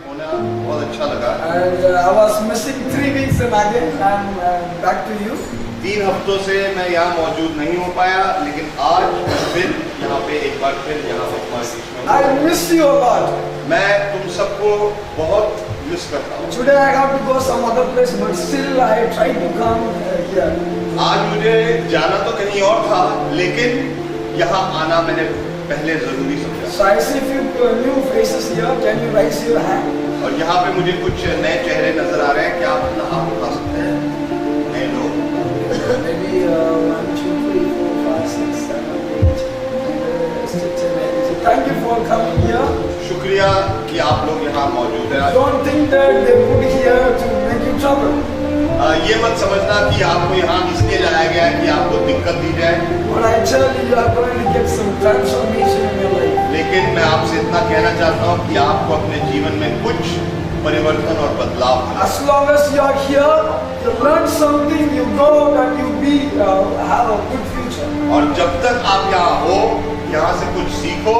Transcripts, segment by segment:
होना बहुत अच्छा लगा। And I was missing 3 weeks and again I'm back to you. 3 हफ्तों से मैं यहाँ मौजूद नहीं हो पाया, लेकिन आज फिर यहाँ पे एक बार फिर यहाँ पे तुम्हारे बीच में I miss you a lot. मैं तुम सबको बहुत मिस करता हूँ। Today I have to go some other place, but still I try to come here. आज मुझे जाना तो कहीं और था, लेकिन यहाँ आना मैंने पहले जरूरी समझा। So I see few new faces here. Can you raise your hand? और यहाँ पे मुझे कुछ नए चेहरे नजर आ रहे हैं। क्या आप अपना हाथ उठा सकते हैं? नए लोग। Maybe 1, 2, 3, 4, 5, 6, 7, 8. Thank you for coming here. शुक्रिया कि आप लोग यहाँ मौजूद हैं। Don't think that they put here to make you trouble. ये मत समझना कि आपको यहाँ इसलिए लाया गया है कि आपको दिक्कत दी जाए। But I tell you are going to get some transformation in your life. लेकिन मैं आपसे इतना कहना चाहता हूँ कि आपको अपने जीवन में कुछ परिवर्तन और बदलाव है। As long as you are here, you learn something, you go and you have a good future. और जब तक आप यहाँ हो, यहाँ से कुछ सीखो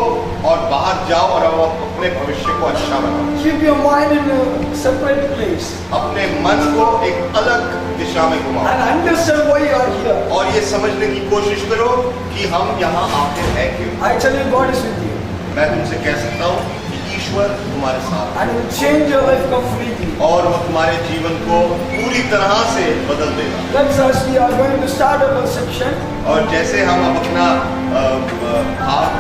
और बाहर जाओ और अपने भविष्य को अच्छा बनाओ। Keep your mind in a separate place. अपने मन को एक अलग दिशा में घुमाओ And understand why you are here. और ये समझने की कोशिश करो कि हम यहाँ आखिर हैं क्यों। I tell you, God is with you. मैं तुमसे कह सकता हूँ कि ईश्वर तुम्हारे साथ है And He will change your life completely. और वो तुम्हारे जीवन को पूरी तरह से बदल देगा। That's us. We are going to start our section. और जैसे हम अब अपना भाग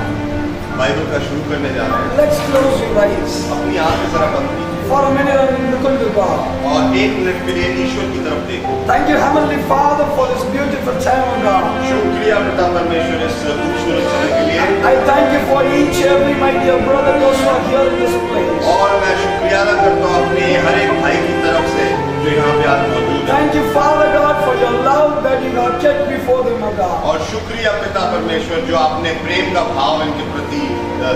बाइबल का शुरू करने जा रहे हैं, Let's close your eyes. अपनी आंखें जरा बंद कीजिए For a minute and look unto God. और 1 मिनट के लिए ईश्वर की तरफ देखो। Thank you, Heavenly Father, for this beautiful time, oh God. शुक्रिया पिता परमेश्वर इस खूबसूरत समय के लिए। I thank you for each every my dear brother those who are here in this place. और मैं शुक्रिया अदा करता हूँ अपने हर एक भाई की तरफ से जो यहाँ पे आज मौजूद है। Thank you, Father God, for your love that you have kept before them, oh God. और शुक्रिया पिता परमेश्वर जो आपने प्रेम का भाव इनके प्रति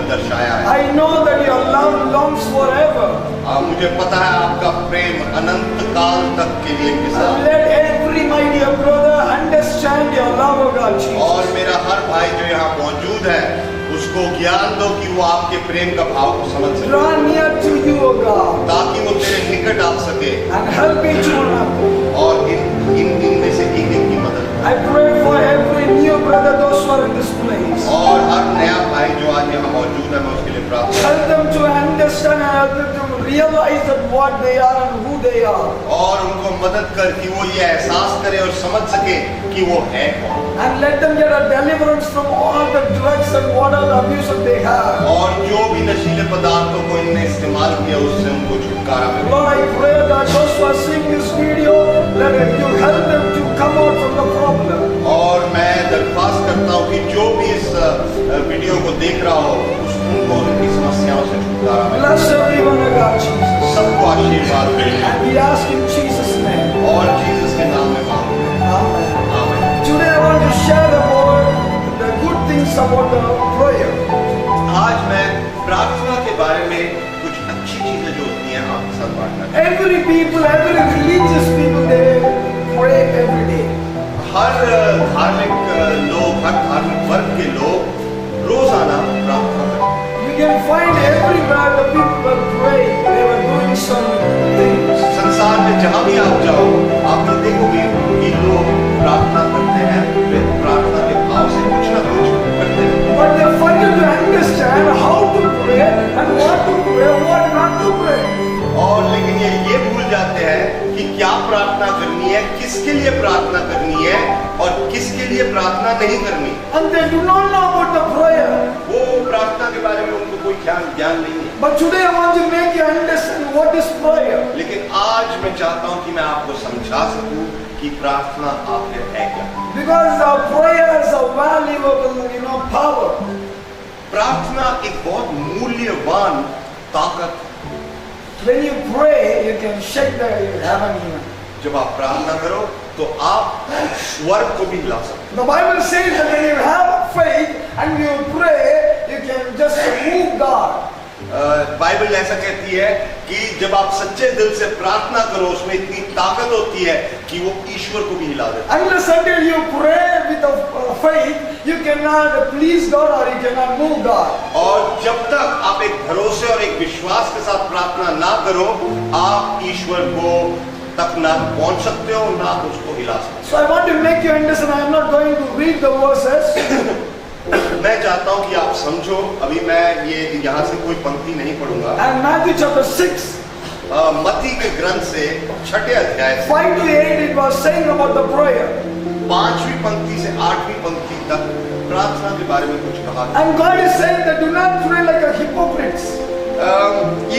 दर्शाया है। I know that your love longs forever. मुझे पता है आपका प्रेम अनंत काल तक के लिए इनके साथ। And let every my dear brother understand your love, oh God, Jesus. और मेरा हर भाई जो यहाँ मौजूद है उसको ज्ञान दो कि वो आपके प्रेम का भाव को समझ सके। Draw near to you, oh God. ताकि वो तेरे निकट आ सके And help each one of them. और इनमें से एक की मदद। I pray for every new brother those who are in this place. और हर नया भाई जो आज यहाँ मौजूद है मैं उसके लिए प्रार्थना। Help them to understand and help them to realize that what they are and who they are. और उनको मदद कर कि वो ये एहसास करे और समझ सके कि वो है कौन। And let them get a deliverance from all the drugs and what all the abuse that they have. और जो भी नशीले पदार्थों को इनने इस्तेमाल किया उससे उनको छुटकारा मिले। Lord, I pray that those who are seeing this video, let you help them to come out from the problem. और मैं दरख्वास्त करता हूँ कि जो भी इस वीडियो को देख रहा हो उनको उनकी समस्याओं से छुटकारा मिले। Bless everyone, oh God, Jesus. सबको आशीर्वाद मिले And we ask in Jesus' name. और जीसस के नाम में मांगते हैं। Amen. आमीन। Today I want to share about the good things about the prayer. आज मैं प्रार्थना के बारे में कुछ अच्छी चीजें जो होती हैं आपके साथ बांटना चाहता Every people, every religious people, they pray every day. हूं। हर धार्मिक लोग, हर धार्मिक वर्ग के लोग रोजाना प्रार्थना करते हैं। You can find everywhere the people were praying. They were doing some things. संसार में जहां भी आप जाओ आप ये देखोगे कि लोग प्रार्थना करते हैं, वे प्रार्थना के भाव से कुछ ना कुछ करते हैं। But they forget to understand how to pray and what to pray, what not to pray. और लेकिन ये भूल जाते हैं कि क्या प्रार्थना करनी है, किसके लिए प्रार्थना करनी है और किसके लिए प्रार्थना नहीं करनी। And they do not know about the prayer. वो प्रार्थना के बारे में उनको कोई ज्ञान नहीं है। But today I want to make you understand what is prayer. लेकिन आज मैं चाहता हूं कि मैं आपको समझा सकूं कि प्रार्थना आखिर है क्या। Because prayer is a valuable, power. प्रार्थना एक बहुत मूल्यवान ताकत। When you pray, you can shake the heaven even. जब आप प्रार्थना करो तो आप स्वर्ग को भी हिला सकते The Bible says that when you have faith and you pray, you can just move God. Bible ऐसा कहती है कि जब आप सच्चे दिल से प्रार्थना करो उसमें इतनी ताकत होती है कि वो ईश्वर को भी हिला देता है। Unless until you pray with faith, you cannot please God or you cannot move God. और जब तक आप एक भरोसे और एक विश्वास के साथ प्रार्थना ना करो, आप ईश्वर को तक ना पहुंच सकते हो, ना उसको हिला सकते So I want to make you understand. I am not going to read the verses. हो। मैं चाहता हूं कि आप समझो, अभी मैं ये यहाँ से कोई पंक्ति नहीं पढ़ूंगा। And Matthew chapter 6, मत्ती के ग्रंथ से 6 अध्याय से 5 to 8, it was saying about the prayer. 5वीं पंक्ति से 8वीं पंक्ति तक प्रार्थना के बारे में कुछ कहा। And God is saying that do not pray like a hypocrites.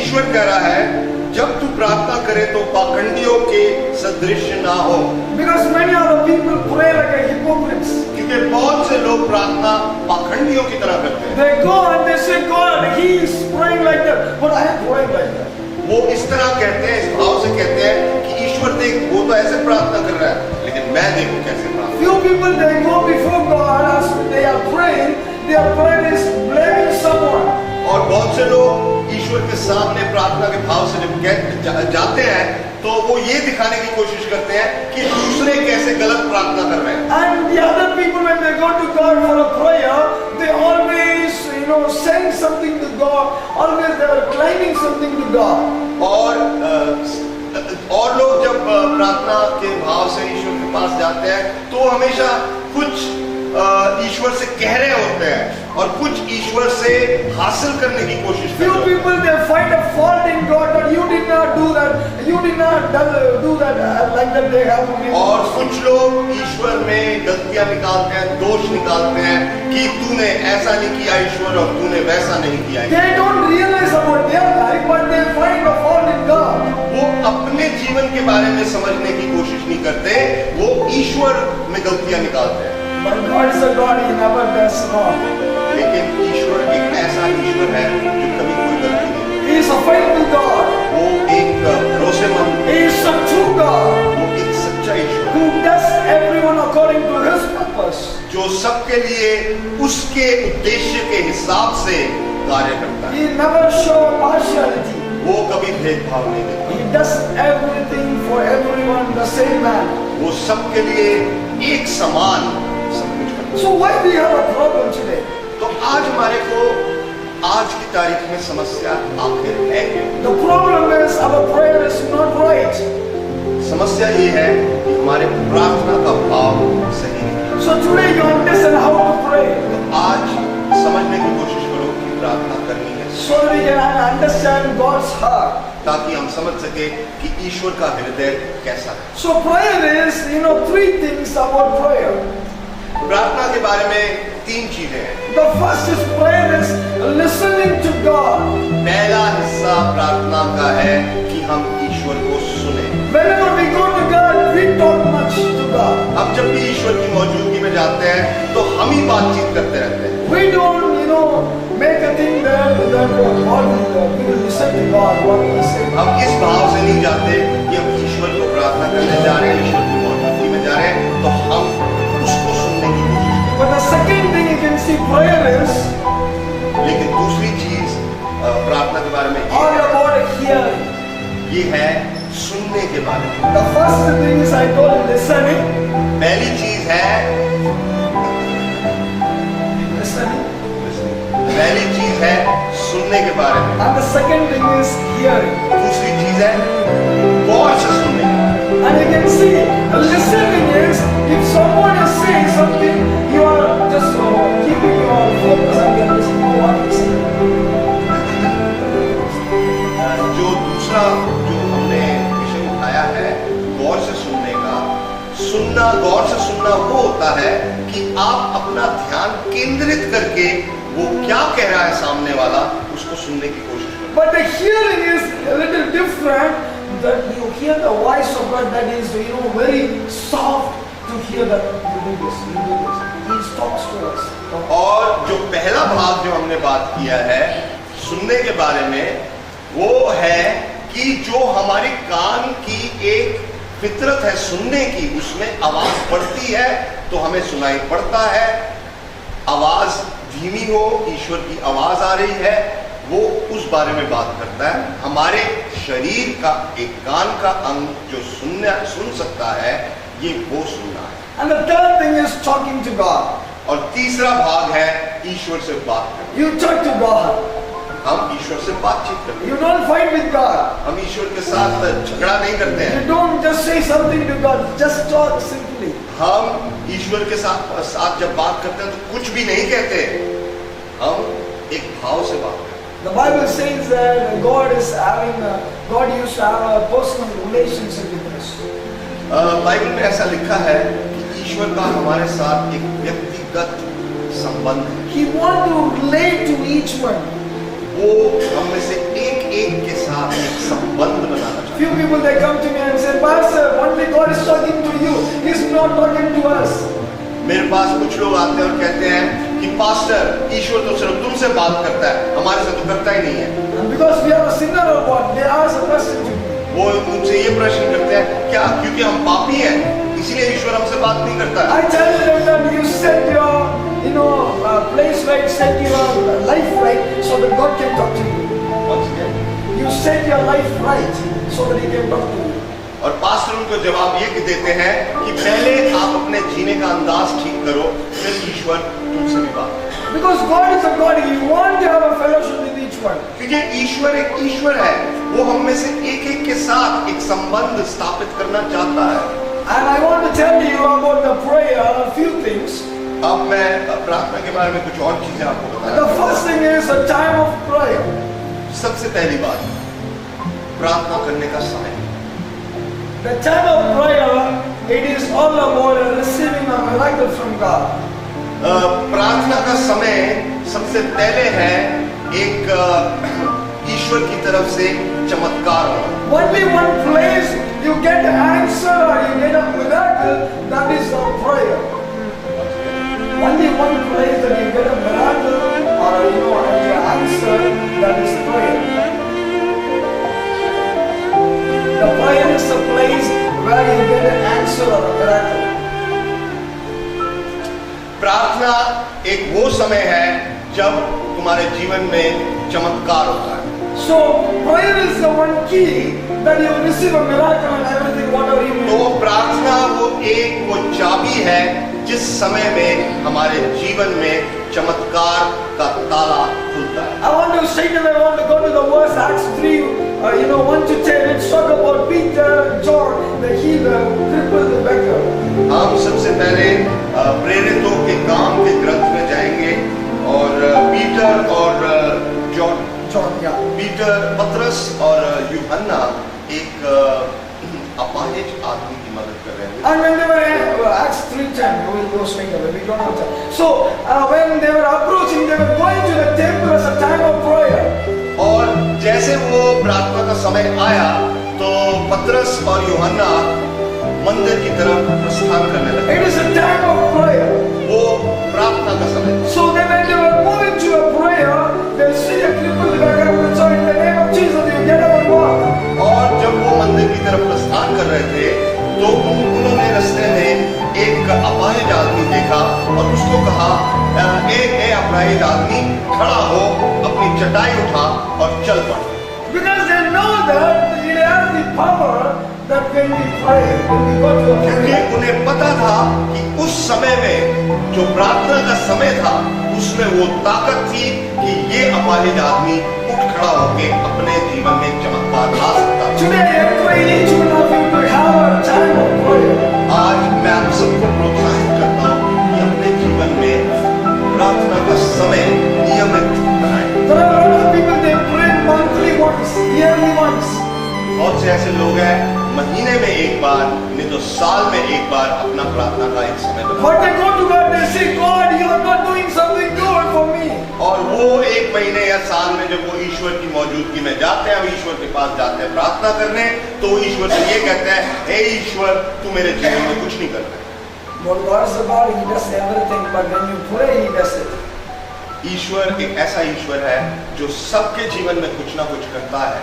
ईश्वर कह रहा है जब तू प्रार्थना करे तो पाखंडियों के सदृश ना हो, Because many other people pray like a hypocrites. क्योंकि बहुत से लोग प्रार्थना पाखंडियों की तरह करते हैं। They go and they say, God, He is praying like that, but I am praying like that. वो इस तरह कहते हैं, इस भाव से कहते हैं कि ईश्वर देख वो तो ऐसे प्रार्थना कर रहा है, लेकिन मैं देखूं कैसे प्रार्थना। Few people they go before God as they are praying, their prayer is blaming someone. और बहुत से लोग ईश्वर के सामने प्रार्थना के भाव से जब जाते हैं तो वो ये दिखाने की कोशिश करते हैं कि दूसरे कैसे गलत प्रार्थना कर रहे हैं। And the other people when they go to God for a prayer, they always, saying something to God, always they are claiming something to God. और लोग जब प्रार्थना के भाव से ईश्वर के पास जाते हैं तो हमेशा कुछ ईश्वर से कह रहे होते हैं और कुछ ईश्वर से हासिल करने की कोशिश करते Few हैं। people they find a fault in God that you did not do that, you did not do that like that they have to be. और कुछ लोग ईश्वर में गलतियां निकालते हैं, दोष निकालते हैं कि तूने ऐसा नहीं किया ईश्वर और तूने वैसा नहीं किया। They don't realize about their life, but they find a fault in God. वो अपने जीवन के बारे में समझने की कोशिश नहीं करते, वो ईश्वर में गलतियां निकालते हैं। But God is a God, He never does wrong. लेकिन ईश्वर एक ऐसा ईश्वर है जो कभी कोई गलती नहीं करता। He is a faithful God. वो एक भरोसेमंद, He is a true God वो एक सच्चा ईश्वर who does everyone according to His purpose. जो सबके लिए उसके उद्देश्य के हिसाब से कार्य करता है। He never show partiality. वो कभी भेदभाव नहीं देता। He does everything for everyone the same man. वो सबके लिए एक समान सब कुछ करता So why we have a problem today? है। तो आज हमारे को आज की तारीख में समस्या आखिर है क्या? The problem is our prayer is not right. समस्या ये है कि हमारे प्रार्थना का भाव सही नहीं। So today you understand how to pray. आज समझने की कोशिश करो कि प्रार्थना करनी है, So we can understand God's heart. ताकि हम समझ सके कि ईश्वर का हृदय कैसा है। So prayer is, 3 things about prayer. प्रार्थना के बारे में 3 चीजें हैं। The first is prayer is listening to God. पहला हिस्सा प्रार्थना का है कि हम ईश्वर को सुने। Whenever we go to God, we talk much to God. हम जब भी ईश्वर की मौजूदगी में जाते हैं तो हम ही बातचीत करते रहते हैं। We don't, make a thing that we will listen to God, what He says. हम इस भाव से नहीं जाते कि हम ईश्वर को प्रार्थना करने जा रहे हैं, ईश्वर की मौजूदगी में जा रहे हैं, तो हम उसको सुनने की कोशिश करते But the second thing you can see prayer is हैं। लेकिन दूसरी चीज प्रार्थना के बारे में all about hearing. ये है सुनने के बारे में। The first thing is I told you listening. पहली चीज है Listening. पहली चीज है सुनने के बारे में, And the second thing is hearing. दूसरी चीज है गौर से सुनने। And you can see listening is if someone is saying something, you are just keeping your focus and you are listening to what he says. जो दूसरा जो हमने विषय उठाया है गौर से सुनने का, गौर से सुनना वो होता है कि आप अपना ध्यान केंद्रित करके वो क्या कह रहा है सामने वाला उसको सुनने की कोशिश करें। But the hearing is a little different. That you hear the voice of God that is, very soft to hear that you do this, you do this. He talks to us. और जो पहला भाग जो हमने बात किया है सुनने के बारे में, वो है कि जो हमारे कान की एक फितरत है सुनने की, उसमें आवाज पड़ती है तो हमें सुनाई पड़ता है। आवाज धीमी हो, ईश्वर की आवाज आ रही है, वो उस बारे में बात करता है। हमारे शरीर का एक कान का अंग जो सुन सकता है, ये वो सुनना है। And the third thing is talking to God. और तीसरा भाग है ईश्वर से बात करना। You talk to God. हम ईश्वर से बातचीत करते You don't fight with God. हम ईश्वर के साथ झगड़ा नहीं करते हैं। You don't just say something to God. Just talk simply. हम ईश्वर के साथ जब बात करते हैं तो कुछ भी नहीं कहते, हम एक भाव से बात करते हैं। The Bible says that God used to have a personal relationship with us. Bible में ऐसा लिखा है कि ईश्वर का हमारे साथ एक व्यक्तिगत संबंध है। He wants to relate to each one. वो हम में से एक एक के साथ एक संबंध बनाना चाहते Few people they come to me and say, Pastor, only God is talking to you. He's not talking to us. हैं। मेरे पास कुछ लोग आते हैं और कहते हैं कि पास्टर, ईश्वर तो सिर्फ तुमसे बात करता है, हमारे से तो करता ही नहीं है। And because we are a sinner or what? They ask a question to me. वो मुझसे ये प्रश्न करते हैं, क्या क्योंकि हम पापी हैं इसलिए ईश्वर हमसे बात नहीं करता है? I tell them that you set your, place right, set your life right, so that God can talk to you. Once again, You set your life right, so that He can talk to you. और pastor उनको जवाब ये देते हैं कि पहले आप अपने जीने का अंदाज ठीक करो, फिर ईश्वर तुमसे भी बात करेगा। Because God is a God, He wants to have a fellowship with each one. क्योंकि ईश्वर एक ईश्वर है, वो हम में से एक एक के साथ एक संबंध स्थापित करना चाहता है। And I want to tell you about the prayer, a few things. अब मैं प्रार्थना के बारे में कुछ और चीजें आपको The बताना। first thing is a time of prayer. सबसे पहली बात, प्रार्थना करने का समय। The time of prayer, it is all about receiving a miracle from God. प्रार्थना का समय सबसे पहले है एक ईश्वर की तरफ से चमत्कार होना। Only one place you get an answer or you get a miracle, that is the prayer. Only one place that you get a miracle or an answer, that is prayer. The prayer is the place where you get an answer or a miracle. प्रार्थना एक वो समय है जब तुम्हारे जीवन में चमत्कार होता है। So prayer is the one key that you receive a miracle and everything whatever you तो need. प्रार्थना वो चाबी है जिस समय में हमारे जीवन में चमत्कार का ताला खुलता है। I want to straight away, I want to go to the verse Acts 3, 1 to 10. Let's talk about Peter and John, the healer, crippled the beggar. हम सबसे पहले प्रेरितों के काम के ग्रंथ में जाएंगे और पीटर और जॉन, पीटर, पतरस और यूहन्ना एक अपाहिज आदमी की मदद कर रहे हैं। And when they were Acts 3:10, we will go straight away. We don't have time. So when they were approaching, they were going to the temple as a time of prayer. और जैसे वो प्रार्थना का समय आया तो पतरस और यूहन्ना मंदिर की तरफ प्रस्थान करने लगे। It is a time of prayer. वो प्रार्थना का समय। So then when they were moving to a prayer, they see a crippled beggar and so in the name of Jesus you get up and walk. और जब वो मंदिर की तरफ प्रस्थान कर रहे थे तो उन्होंने रास्ते में एक अपाहिज आदमी देखा और उसको कहा, ए अपाहिज आदमी खड़ा हो, अपनी चटाई उठा और चल पड़। Because they know that it has the power that when we pray, when we go to a क्योंकि prayer. उन्हें पता था कि उस समय में जो प्रार्थना का समय था उसमें वो ताकत थी कि ये अपाहिज आदमी उठ खड़ा होके अपने जीवन में चमत्कार ला सकता था। Today I pray each one of you to have a time of prayer. आज मैं आप सबको प्रोत्साहित करता हूँ कि अपने जीवन में प्रार्थना का समय नियमित बनाएं। There are a lot of people they pray monthly once, yearly once. बहुत से ऐसे लोग हैं महीने में एक बार नहीं तो साल में एक बार अपना प्रार्थना का एक समय बनाते But they go to God, they say, God, you are not doing something good for me. और वो एक महीने या साल में जब वो ईश्वर की मौजूदगी में जाते हैं, अब ईश्वर के पास जाते हैं प्रार्थना करने, तो वो ईश्वर से ये कहते हैं, हे ईश्वर, तू मेरे जीवन में कुछ नहीं कर रहा है। But God is the God, He does everything, but when you pray, He does it. ईश्वर एक ऐसा ईश्वर है जो सबके जीवन में कुछ ना कुछ करता है,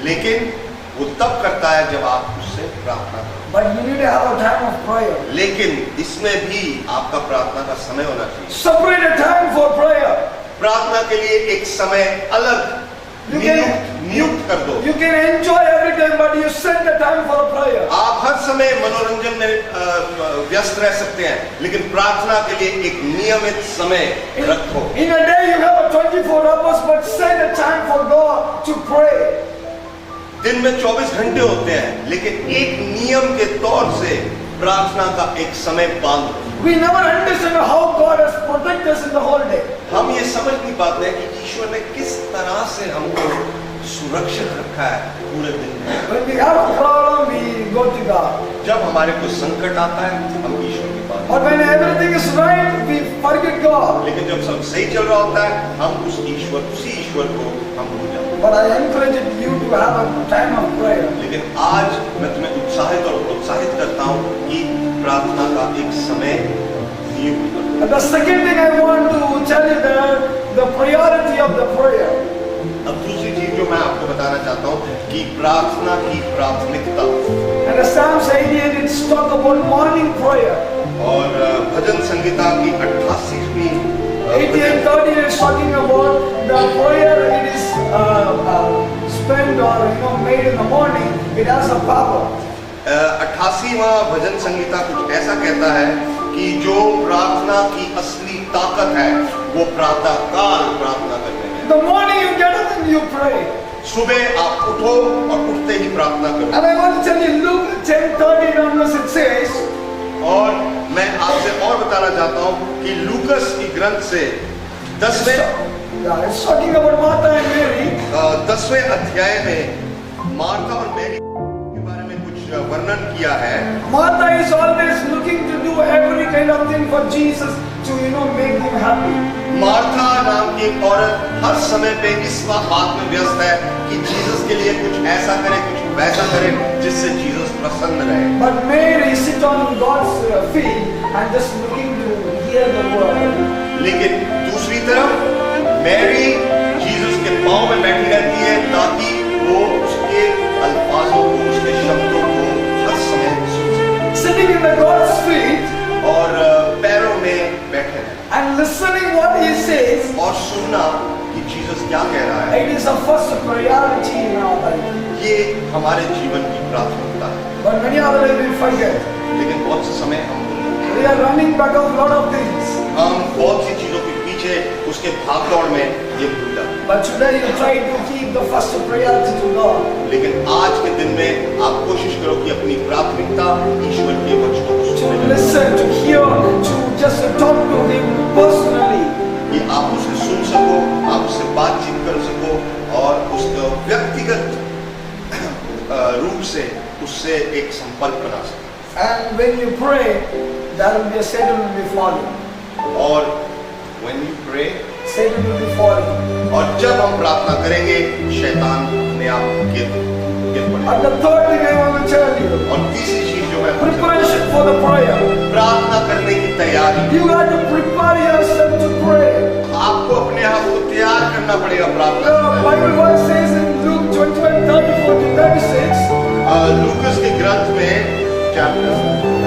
लेकिन वो तब करता है जब आप उससे प्रार्थना करो। But you need to have a time of prayer. लेकिन इसमें भी आपका प्रार्थना का समय होना चाहिए। Separate a time for prayer. प्रार्थना प्रार्थना के लिए एक समय अलग You can- नियुक्त कर दो। You can enjoy every time, but you set the time for a prayer. आप हर समय मनोरंजन में व्यस्त रह सकते हैं, लेकिन प्रार्थना के लिए एक नियमित समय रखो। In a day you have a 24 hours, but set a time for God to pray. दिन में 24 घंटे होते हैं, लेकिन एक नियम के तौर से प्रार्थना का एक समय बांध दो। We never understand how God has protected us in the whole day. हम ये समझ नहीं पाते हैं कि ईश्वर ने किस तरह से हमको सुरक्षित रखा है पूरे दिन में। When we have a problem, we go to God. जब हमारे को संकट आता है, हम ईश्वर के पास। But when everything is right, we forget God. लेकिन जब सब सही चल रहा होता है, हम उसी ईश्वर को हम भूल जाते हैं। But I encourage you to have a time of prayer. लेकिन आज मैं तुम्हें उत्साहित और प्रोत्साहित करता हूँ कि प्रार्थना का एक समय नियुक्त करो। And the second thing I want to tell you that the priority of the prayer. अब दूसरी चीज जो मैं आपको बताना चाहता हूँ कि प्रार्थना की प्राथमिकता। And the Psalms 88 it's talk about morning prayer. और भजन संगीता की 88वीं 88:30 is talking about the prayer. It is spent or made in the morning. It has a power. 88वां भजन संगीता कुछ ऐसा कहता है कि जो प्रार्थना की असली ताकत है वो प्रातः काल प्रार्थना करने में। The morning you get up and you pray. सुबह आप उठो और उठते ही प्रार्थना करो। And I want to tell you, Luke 10:30 onwards it says. और मैं आपसे और बताना चाहता हूँ कि लूकस की ग्रंथ से 10वें it's talking about Martha and Mary. 10वें अध्याय में मार्था और मैरी के बारे में कुछ वर्णन किया है। Martha is always looking to do every kind of thing for Jesus to make him happy. Martha नाम की एक औरत हर समय पे इस बात में व्यस्त है कि जीसस के लिए कुछ ऐसा करे, कुछ वैसा करे जिससे जीसस प्रसन्न रहे। But Mary sit on God's feet and just looking to hear the word. लेकिन दूसरी तरफ मैरी जीसस के पांव में बैठी रहती है ताकि वो उसके अल्फाजों को, उसके शब्दों को हर समय सुन सके। Sitting in the God's feet और पैरों में बैठे हैं and listening what he says. और सुनना कि जीसस क्या कह रहा है। It is a first priority in our life. ये हमारे जीवन की प्राथमिकता है। But many other days we forget. लेकिन बहुत से समय हम We are running back of lot of things. हम बहुत सी चीजों के पीछे उसके भाग दौड़ में ये भूल जाते हैं। But today you try to keep the first priority to God. लेकिन आज के दिन में आप कोशिश करो कि अपनी प्राथमिकता ईश्वर के वचनों को To सुनने में listen, to hear, to just talk to him personally. कि आप उसे सुन सको, आप उससे बातचीत कर सको और उसको व्यक्तिगत रूप से उससे एक संपर्क बना सको। And when you pray, there will be a Satan will be falling. और when you pray, Satan will be falling. और जब हम प्रार्थना करेंगे शैतान अपने आप गिर पड़ेगा। And the third thing I want to tell you, और तीसरी चीज जो मैं preparation for the prayer. प्रार्थना करने की तैयारी। You got to prepare yourself to pray. आपको अपने आप को तैयार करना पड़ेगा प्रार्थना The करने। Bible verse says in Luke 21:34 to 36. लूकस के ग्रंथ में चैप्टर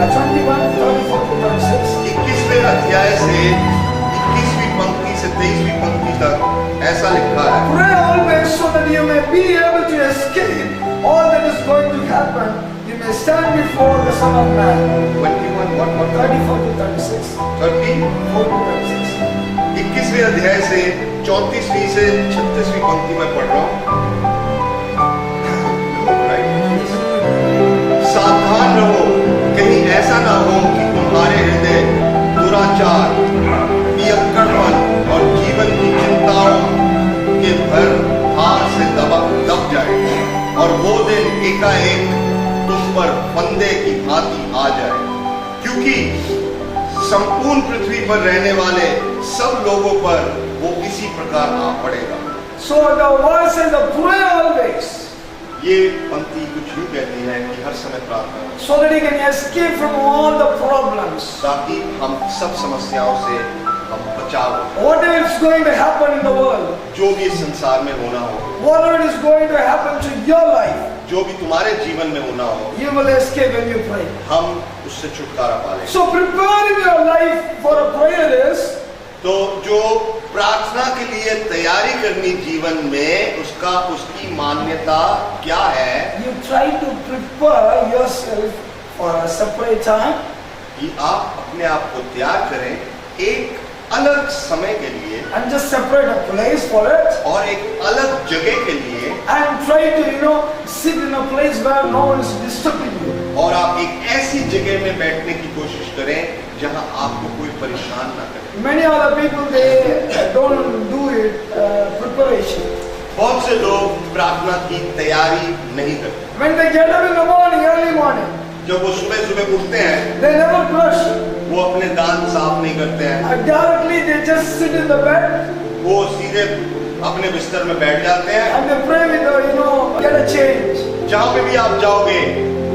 21:34 to 36. 21वें अध्याय से 21वीं पंक्ति से 23वीं पंक्ति तक ऐसा लिखा है। Pray always so that you may be able to escape all that is going to happen. You may stand before the Son of Man. 21 what 34 to 36. 34 to 36. 21वें अध्याय से 34वीं से 36वीं पंक्ति में पढ़ रहा हूँ। सावधान रहो, कहीं ऐसा ना हो कि तुम्हारे हृदय दुराचार, पियक्कड़पन और जीवन की चिंताओं के भर भार से दब जाए और वो दिन एकाएक तुम पर फंदे की भांति आ जाए, क्योंकि संपूर्ण पृथ्वी पर रहने वाले सब लोगों पर वो इसी प्रकार आ पड़ेगा। So the word says the pray always. ये पंक्ति कुछ यूं कहती है कि हर समय प्रार्थना करो, So that you can escape from all the problems. ताकि हम सब समस्याओं से हम बचाव हो। Whatever is going to happen in the world, जो भी इस संसार में होना हो, whatever is going to happen to your life, जो भी तुम्हारे जीवन में होना हो, you will escape when you pray. हम उससे छुटकारा पा लेंगे। So preparing your life for a prayer is तो जो प्रार्थना के लिए करनी जीवन में, उसकी मान्यता क्या है? You try to prepare yourself for a separate time. कि आप अपने आप को तैयार करें एक अलग समय के लिए And just separate a place for it. और एक अलग जगह के लिए, And try to, sit in a place where no one is disturbing you. और आप एक ऐसी जगह में बैठने की कोशिश करें जहां आपको कोई परेशान ना करे। Many other people, they don't do it, preparation. बहुत से लोग प्रार्थना की तैयारी नहीं करते। When they get up in the morning, early morning, जब वो सुबह सुबह उठते हैं, they never brush. वो अपने दांत साफ नहीं करते हैं, Directly they just sit in the bed वो सीधे अपने बिस्तर में बैठ जाते हैं। and they pray with get a change. जहां पे भी आप जाओगे,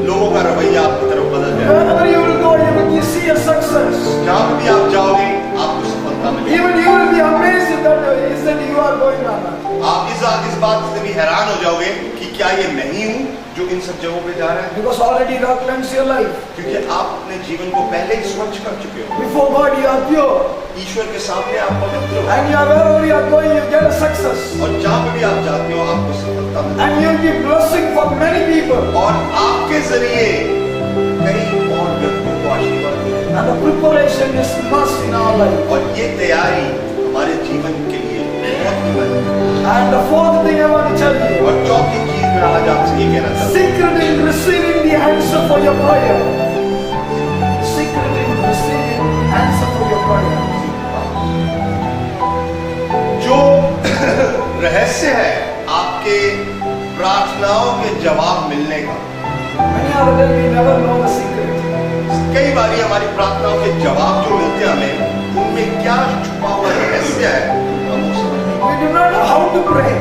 लोगों का रवैया आपकी तरफ बदल जाएगा। Wherever you will go, you will see a success. जहां पे भी आप जाओगे, आपको सफलता मिलेगी। Even you will be amazed that you are going on that. आप इस बात से भी हैरान हो जाओगे कि क्या ये नहीं हूँ जो इन सब जगहों पे जा रहा है? Because already God cleansed your life. क्योंकि आप अपने जीवन को पहले ही स्वच्छ कर चुके हो। Before God, you are pure. ईश्वर के सामने आप पवित्र हो, And wherever you are going, you get a success. और जहाँ पे भी आप जाते हो, आपको सफलता मिलती And you will be blessing for many people. है, और आपके जरिए कई और व्यक्तियों को आशीर्वाद मिलेगा। And the preparation is must in our life. और ये तैयारी हमारे जीवन के लिए बहुत कीमती है। And the fourth thing I want to tell you. और चौथी चीज मैं आज आपसे ये कहना चाहता हूँ, Secret in receiving the answer for your prayer. Secret in receiving the answer for your prayer. जो रहस्य है आपके प्रार्थनाओं के जवाब मिलने का। Many other than we never know the secret. कई बारी हमारी प्रार्थनाओं के जवाब जो मिलते हैं हमें, उनमें क्या छुपा हुआ रहस्य है, हम वो समझ नहीं। We do not know how to pray.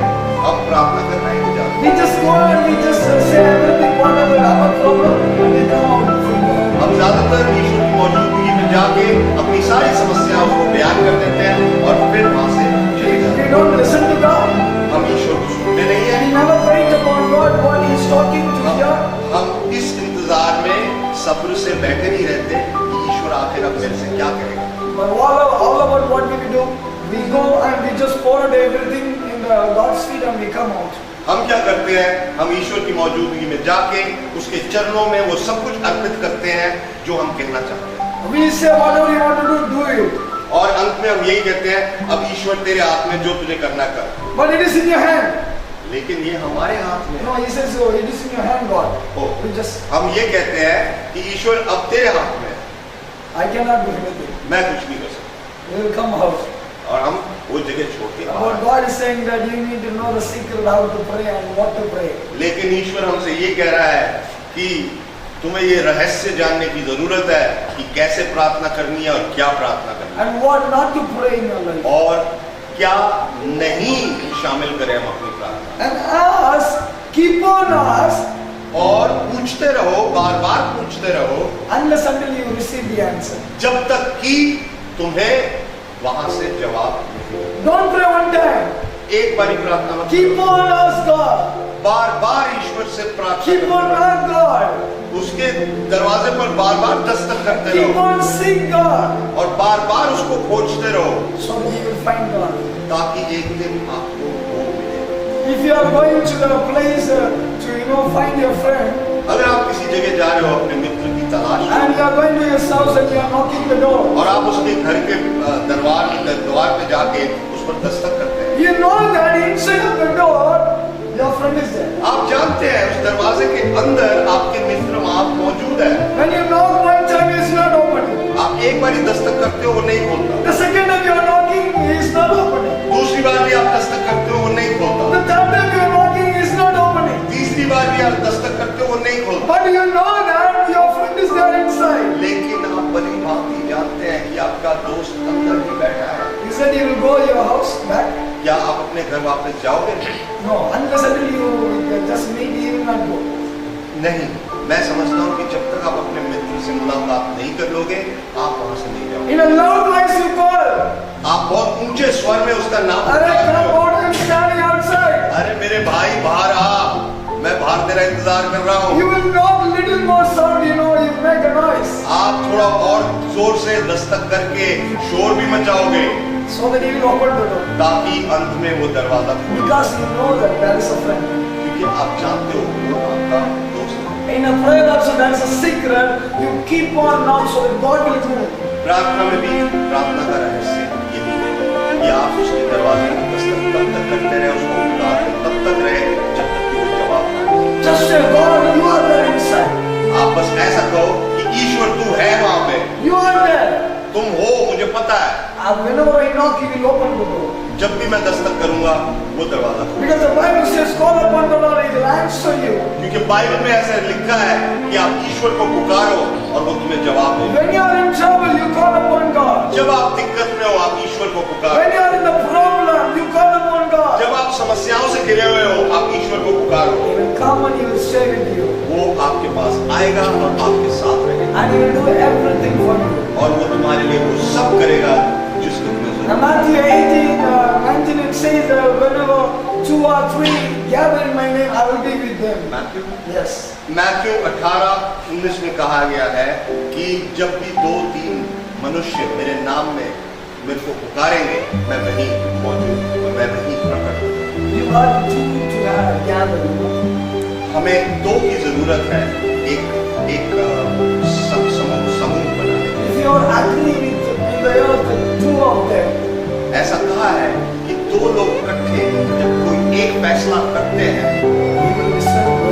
हम प्रार्थना करना ही नहीं जानते। We just go and we just say everything, whatever our problem, and we come out from there. हम ज्यादातर ईश्वर की मौजूदगी में जाके अपनी सारी समस्याओं को बयान कर देते हैं और फिर वहां से चले जाते We don't listen to God. हैं। हम ईश्वर को सुनते नहीं We हैं। never wait upon God what He is talking to hear. हम इस इंतजार में सब्र से बैठे नहीं रहते कि ईश्वर आखिर अब मेरे से क्या करेगा। But all about what we do, we go and we just pour out everything in God's feet and we come out. हम क्या करते हैं? हम ईश्वर की मौजूदगी में जाके उसके चरणों में वो सब कुछ अर्पित करते हैं जो हम कहना चाहते हैं। We say whatever you want to do it. और अंत में हम यही कहते हैं, अब ईश्वर तेरे हाथ में, जो तुझे करना कर। But it is in your hand. लेकिन ये हमारे हाथ में है। No, He says, oh, it is in your hand, God. O, We just, हम ये कहते हैं कि ईश्वर अब तेरे हाथ में है, I cannot do anything. मैं कुछ नहीं कर सकता। We will come out. और हम वो जगह छोड़ के But बाहर। God is saying that you need to know the secret how to pray and what to pray. लेकिन ईश्वर हमसे ये कह रहा है कि तुम्हें ये रहस्य जानने की जरूरत है कि कैसे प्रार्थना करनी है और क्या प्रार्थना करनी And what not to pray in your life. है, और क्या नहीं शामिल करें हम अपनी प्रार्थना। And ask, keep on ask, और पूछते रहो, बार बार पूछते रहो, unless until you receive the answer. जब तक कि तुम्हें वहां से जवाब नहीं मिले। Don't pray one time. एक बारी प्रार्थना मत Keep करो, on ask God. बार बार ईश्वर से प्रार्थना Keep on करो, ask God. उसके दरवाजे पर बार बार दस्तक करते Keep रहो on seek God. और बार बार उसको खोजते रहो, So that you will find God. ताकि एक दिन आपको वो मिले। If you are going to the place to find your friend, अगर आप किसी जगह जा रहे हो अपने मित्र की तलाश में, and you are going to his house and you are knocking the door, और आप उसके घर के द्वार पे जाके उस पर दस्तक करते हैं, you know that inside of the door, your friend is there. आप जानते हैं उस दरवाजे के अंदर आपके मित्र वहां मौजूद है। When you knock one time, he is not opening. आप एक बार दस्तक करते हो, वो नहीं खोलता। The second time you are knocking, he is not opening. दूसरी बार भी आप दस्तक करते हो, वो नहीं खोलता। The third time you are knocking, he is not opening. तीसरी बार भी आप दस्तक करते हो, वो नहीं खोलता। But you know that your friend is there inside. लेकिन आप भली भांति जानते हैं कि आपका दोस्त अंदर ही बैठा है। He said you will go your house back. क्या आप अपने घर वापस जाओगे? No, unless until you just maybe you will not go. नहीं, मैं समझता हूँ कि जब तक आप अपने मित्र से मुलाकात नहीं कर लोगे, आप वहां से नहीं जाओगे। In a loud voice you call. आप बहुत ऊंचे स्वर में उसका नाम Arey, पुकारते come हो। out, I'm standing outside. अरे मेरे भाई बाहर आ, मैं बाहर तेरा इंतजार कर रहा हूँ। You will knock little more sound, you make make a noise आप थोड़ा और जोर से दस्तक करके शोर भी मचाओगे so that he will open the door. ताकि अंत में वो दरवाजा खोले। Because you know that there is a friend. क्योंकि आप जानते हो वो आपका दोस्त है। In a prayer also there is a secret. You keep on knock so that God will move. प्रार्थना में भी प्रार्थना का रहस्य यही है कि आप उसके दरवाजे में दस्तक तब तक करते रहे, उसको पुकारते तब तक रहे जब तक कि वो जवाब ना दे। Just say, God, you are there inside. आप बस ऐसा कहो कि ईश्वर तू है वहां पे, You are there. तुम हो, मुझे पता है। And whenever I knock, He will open the door. जब भी मैं दस्तक करूंगा वो दरवाजा खोलेगा। Because the Bible says, call upon the Lord, He will answer you. क्योंकि बाइबल में ऐसा लिखा है कि आप ईश्वर को पुकारो और वो तुम्हें जवाब देगा। When you are in trouble, you call upon God. जब आप दिक्कत में हो आप ईश्वर को पुकारो। When you are in the problem, you call upon God. जब आप समस्याओं से घिरे हुए हो आप ईश्वर को पुकारो। He will come and He will stay with you. वो आपके पास आएगा और आपके साथ रहेगा And He will do everything for you. और वो तुम्हारे लिए वो सब करेगा जिसको तुम्हें Now जरूरत है। Matthew 18, 19 it says whenever 2 or 3 gather in my name, I will be with them. Yes. Matthew 18:19 में कहा गया है कि जब भी 2-3 मनुष्य मेरे नाम में मेरे को पुकारेंगे मैं वहीं मौजूद हूँ, मैं वहीं प्रकट हूँ। You got to gather. हमें 2 की जरूरत है, एक समूह बनाने की। If you are agreeing in the earth with 2 of them, ऐसा कहा है कि 2 लोग इकट्ठे जब कोई एक फैसला करते हैं He will listen to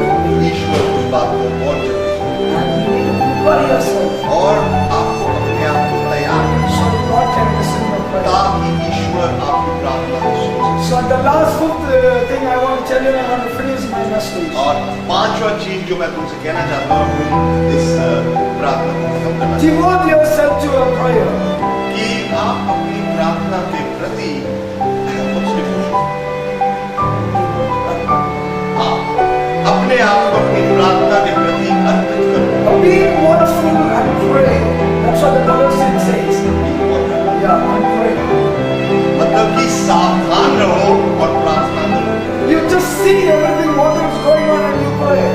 ईश्वर उस बात को और जल्दी सुनेगा। and you need to prepare yourself और आपको अपने आप को तैयार करना so God can listen to prayer. ताकि ईश्वर आपकी प्रार्थना को सुन सके। So the last 5th thing I want to tell you, I want to finish my message. और 5वां चीज जो मैं तुमसे कहना चाहता हूँ अपनी इस प्रार्थना को खत्म करना चाहता Devote yourself to a prayer. हूँ कि आप अपनी प्रार्थना के प्रति मुझसे पूछो। हाँ, अपने आप को अपनी प्रार्थना के प्रति अर्पित करो। Be watchful and pray. That's what the Bible says. Yeah, and pray. मतलब कि सावधान रहो और प्रार्थना करो। You just see everything what is going on and you pray.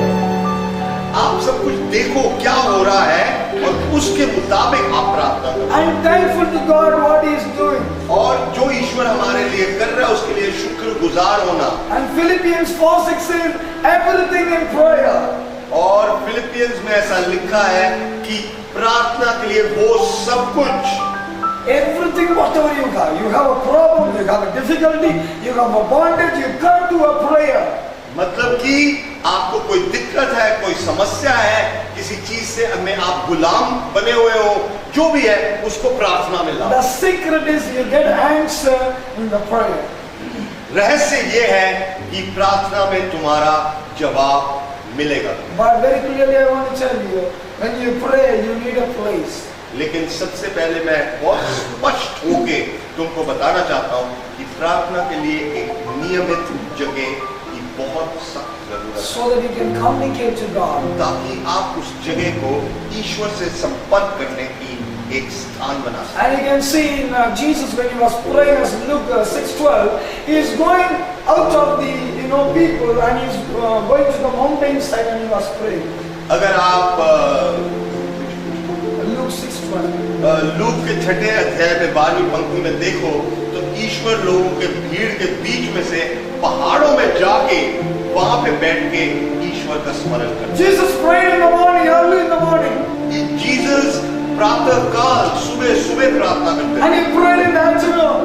आप सब कुछ देखो क्या हो रहा है और उसके मुताबिक आप प्रार्थना करो। I'm thankful to God what He is doing. और जो ईश्वर हमारे लिए कर रहा है उसके लिए शुक्रगुजार होना। And Philippians 4:6 says everything in prayer. और फिलिपियंस में ऐसा लिखा है कि प्रार्थना के लिए वो सब कुछ, Everything whatever you have a problem, you have a difficulty, you have a bondage, you come to a prayer. मतलब कि आपको कोई दिक्कत है, कोई समस्या है, किसी चीज से में आप गुलाम बने हुए हो, जो भी है उसको प्रार्थना में लाओ। The secret is you get answer in the prayer. रहस्य ये है कि प्रार्थना में तुम्हारा जवाब मिलेगा। But very clearly I want to tell you, when you pray, you need a place. लेकिन सबसे पहले मैं बहुत स्पष्ट होके तुमको बताना चाहता हूँ कि प्रार्थना के लिए एक नियमित जगह की बहुत सख्त जरूरत है, So that you can communicate to God. ताकि आप उस जगह को ईश्वर से संपर्क करने की एक स्थान बना सकें। And you can see in Jesus when He was praying as Luke 6:12, He is going out of the people and He is going to the mountainside and He was praying. अगर आप Luke 6:12. लूक के 6 अध्याय में 12वीं पंक्ति में देखो तो ईश्वर लोगों के भीड़ के बीच में से पहाड़ों में जाके वहां पे बैठ के ईश्वर का स्मरण करते। Jesus prayed in the morning, early in the morning. Jesus प्रातः काल सुबह प्रार्थना करते And He prayed in the afternoon.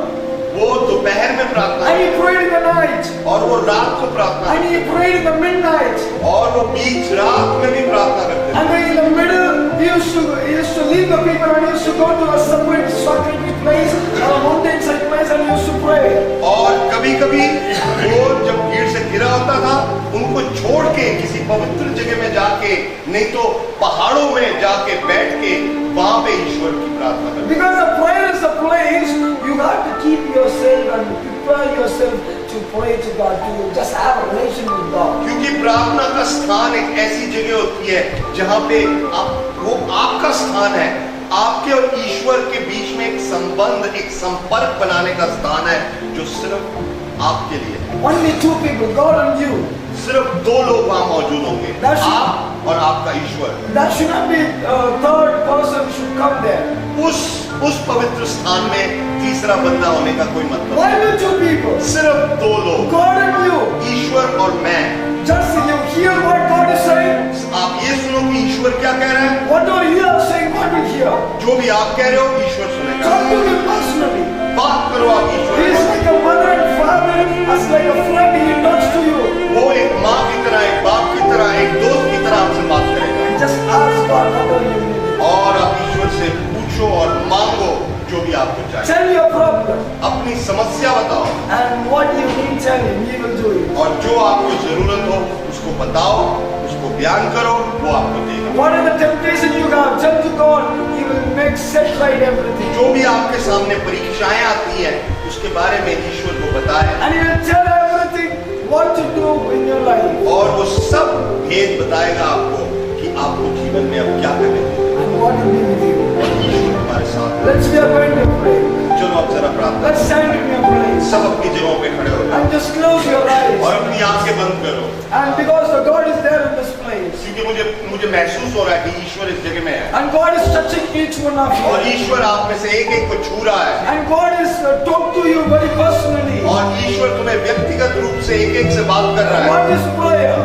वो दोपहर में प्रार्थना And He prayed in the night. और वो रात को प्रार्थना And He prayed in the midnight. और वो बीच रात में भी प्रार्थना करते And then in the middle, He used to leave the people and He used to go to a separate solitary place or a mountainside place and He used to pray. और कभी कभी वो जब भीड़ से घिरा होता था उनको छोड़ के किसी पवित्र जगह में जाके, नहीं तो पहाड़ों में जाके बैठ के वहां पे ईश्वर की प्रार्थना करते। Because the prayer is a place, you have to keep yourself and prepare yourself to pray to God, to just have a relation with God. क्योंकि प्रार्थना का स्थान एक ऐसी जगह होती है जहां पे वो आपका स्थान है, आपके और ईश्वर के बीच में एक संबंध, एक संपर्क बनाने का स्थान है। जो सिर्फ आपके लिए है। Only two people, God and you. सिर्फ दो लोग वहां मौजूद होंगे, That's- आप और आपका ईश्वर। That should not be third person should come there. उस पवित्र स्थान में तीसरा बंदा होने का कोई मतलब Why do two people? नहीं। सिर्फ दो लोग, God and you. ईश्वर और मैं। Just you hear what God is saying. आप ये सुनो कि ईश्वर क्या कह रहा है। What do you are saying, God will hear. जो भी आप कह रहे हो ईश्वर सुनेगा। Talk to him personally. बात करो आप ईश्वर He is से। like a mother and father, as like a friend, he talks to you. वो एक माँ की तरह, एक बाप की तरह, एक दोस्त की तरह आपसे बात करेगा। Just ask God what do you need. और आप ईश्वर से पूछो और मांगो जो भी आपको चाहिए। Tell your problem अपनी समस्या बताओ and what you need, tell him, he will do it. और जो आपको जरूरत हो उसको बताओ, उसको बयान करो, वो आपको देगा। Whatever temptation you have, tell to God, he will make set right everything. जो भी आपके सामने परीक्षाएं आती हैं उसके बारे में ईश्वर को बताए And he will tell everything what to do in your life. और वो सब भेद बताएगा आपको कि आपको जीवन में अब क्या करने है। And what will be with you. और ईश्वर तुम्हारे साथ है। Let's be going to pray. चलो अब जरा प्रार्थना, Let's stand in your place. सब अपनी जगहों पे खड़े हो जाओ And just close your eyes. और अपनी आंखें बंद करो। And because the God is there in this place. क्योंकि मुझे महसूस हो रहा है कि ईश्वर इस जगह में है And God is touching each one of you. और ईश्वर आप में से एक एक को छू रहा है And God is talk to you very personally. और ईश्वर तुम्हें व्यक्तिगत रूप से एक एक से बात कर रहा है। What is prayer?